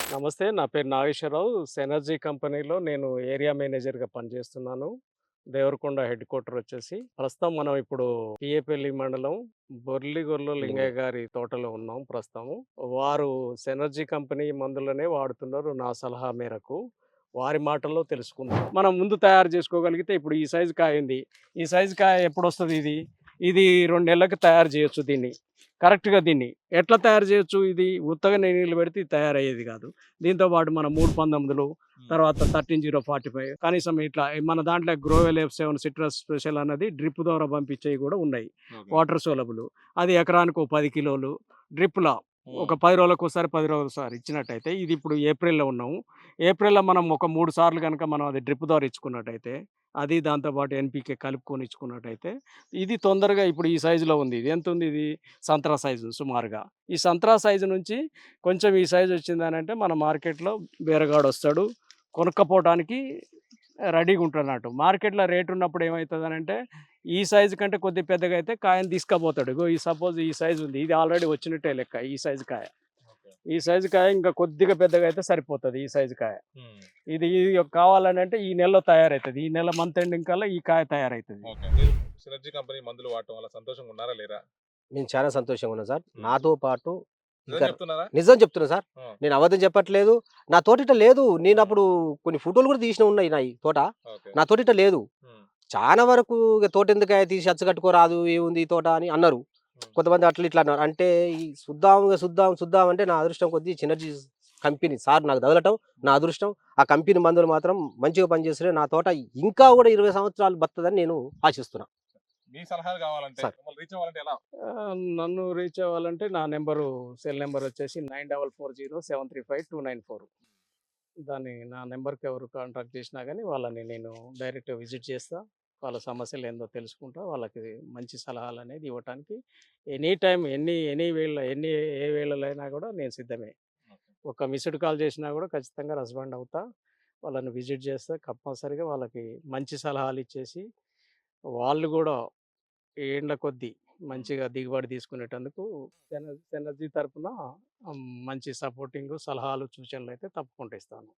నమస్తే. నా పేరు నాగేశ్వరరావు. సెనర్జీ కంపెనీలో నేను ఏరియా మేనేజర్‌గా పనిచేస్తున్నాను. దేవరకొండ హెడ్ క్వార్టర్ వచ్చేసి. ప్రస్తుతం మనం ఇప్పుడు పిఏపల్లి మండలం బొర్లిగొర్ల లింగయ్య. లింగయ్య గారి తోటలో ఉన్నాం ప్రస్తుతము. వారు సెనర్జీ కంపెనీ మందులనే వాడుతున్నారు నా సలహా మేరకు. వారి మాటల్లో తెలుసుకుందాం. మనం ముందు తయారు చేసుకోగలిగితే ఇప్పుడు ఈ సైజు కాయ ఉంది. ఈ సైజు కాయ ఎప్పుడొస్తది ఇది? ఇది 2 నెలలకి తయారు చేయొచ్చు దీన్ని. కరెక్ట్‌గా దీన్ని. ఎట్లా తయారు చేయొచ్చు ఇది? ఉత్తగానే నీళ్లు పెడితే ఇది తయారయ్యేది కాదు. దీంతో పాటు మన 319లు, హ్మ్. తర్వాత 13045 కనీసం ఇట్లా మన దాంట్లో గ్రోవెల్ F7 సిట్రస్ స్పెషల్ అన్నది డ్రిప్ ద్వారా పంపించేవి కూడా ఉన్నాయి. ఓకే. Water soluble. అది ఎకరానికి ఓ 10 కిలోలు డ్రిప్‌లా హ్మ్. ఒక 10 రోజులకోసారి, 10 రోజులకోసారి ఇచ్చినట్టయితే ఇది ఇప్పుడు ఏప్రిల్‌లో ఉన్నాము. ఏప్రిల్‌లో మనం ఒక 3 సార్లు గనుక మనం అది డ్రిప్ ద్వారా ఇచ్చుకున్నట్టయితే, అది దాంతో పాటు ఎన్‌పీకే కలుపుకొని ఇచ్చుకున్నట్టయితే, ఇది తొందరగా ఇప్పుడు ఈ సైజులో ఉంది. ఇది ఎంతుంది ఇది? సంత్రా సైజు సుమారుగా. ఈ సంత్రా సైజు నుంచి కొంచెం ఈ సైజ్ వచ్చిందనంటే మన మార్కెట్‌లో బేరగాడొస్తాడు. కొనుక్కపోవటానికి రెడీగా ఉంటున్నట్టు. మార్కెట్‌లో రేట్ ఉన్నప్పుడు ఏమైతదనంటే, ఈ సైజు కంటే కొద్దిగా పెద్దగా అయితే కాయని తీసుకపోతాడు. ఇగో ఈ సపోజ్ ఈ సైజ్ ఉంది. ఇది ఆల్రెడీ వచ్చినట్టే లెక్క ఈ సైజు కాయ. ఓకే. ఈ సైజు కాయ ఇంకా కొద్దిగా పెద్దగా అయితే సరిపోతది ఈ సైజు కాయ. హ్మ్. ఇది కావాలనంటే ఈ నెలలో తయారైతది. ఈ నెల మంత్ ఎండింగ్ కల్లా ఈ కాయ తయారైతది. ఓకే. మీరు సినర్జీ కంపెనీ మందులు వాడటం వల్ల సంతోషంగా ఉన్నారా లేరా? నేను చాలా సంతోషంగా ఉన్నా సార్. హ్మ్. నాతో పాటు నిజం ఇంకా చెప్తున్నారా? నిజం చెప్తున్నా సార్. ఆ! నేను అబద్ధం చెప్పట్లేదు. నా తోటిట లేదు. హ్మ్. నేనప్పుడు కొన్ని ఫోటోలు కూడా తీసినవి ఉన్నాయి నాయి తోట. ఓకే. నా తోటిట లేదు. హ్మ్. చానా వరకు ఇగ తోటెందుకాయే తీసి అచ్చగట్టుకోరాదు ఏముంది ఈ తోట అని అన్నారు. హ్మ్. కొంతమంది అట్లా ఇట్లా అన్నారు. అంటే ఈ సుద్దాం అంటే నా అదృష్టం కొద్దీ సినర్జీస్ కంపెనీ సార్ నాకు తగలటం నా హ్మ్. అదృష్టం. ఆ కంపెనీ మందులు మాత్రం మంచిగా పనిచేస్తున్నాయి. నా తోట ఇంకా కూడా 20 సంవత్సరాలు బతుకుతదని నేను ఆశిస్తున్నా. మీ సలహాలు కావాలంటే సార్. మిమ్మల్ని రీచ్ అవ్వాలంటే ఎలా? నన్ను రీచ్ అవ్వాలంటే నా సెల్ నంబర్ వచ్చేసి 9440735294. నా నంబర్‌కి ఎవరు కాంటాక్ట్ చేసినా గానీ వాళ్ళని నేను డైరెక్ట్‌గా విజిట్ చేస్తా. వాళ్ళ సమస్యలేందో తెలుసుకుంటా. వాళ్ళకి మంచి సలహాలనేది ఇవ్వటానికి ఎనీ టైమ్ ఏ వేళలో అయినా గూడా నేను సిద్ధమే. ఓకే. ఒక మిస్డ్ కాల్ చేసినా గూడా ఖచ్చితంగా రెస్పాండ్ అవుతా. వాళ్ళని విజిట్ చేస్తా. కంపల్సరీగా వాళ్ళకి మంచి సలహాలిచ్చేసి, వాళ్ళు గూడా ఏండ్ల కొద్దీ హ్మ్. మంచిగా దిగుబడి తీసుకునేటందుకు సెనర్జీ తరపున మంచి సపోర్టింగు, సలహాలు, సూచనలయితే తప్పకుండా ఇస్తాను.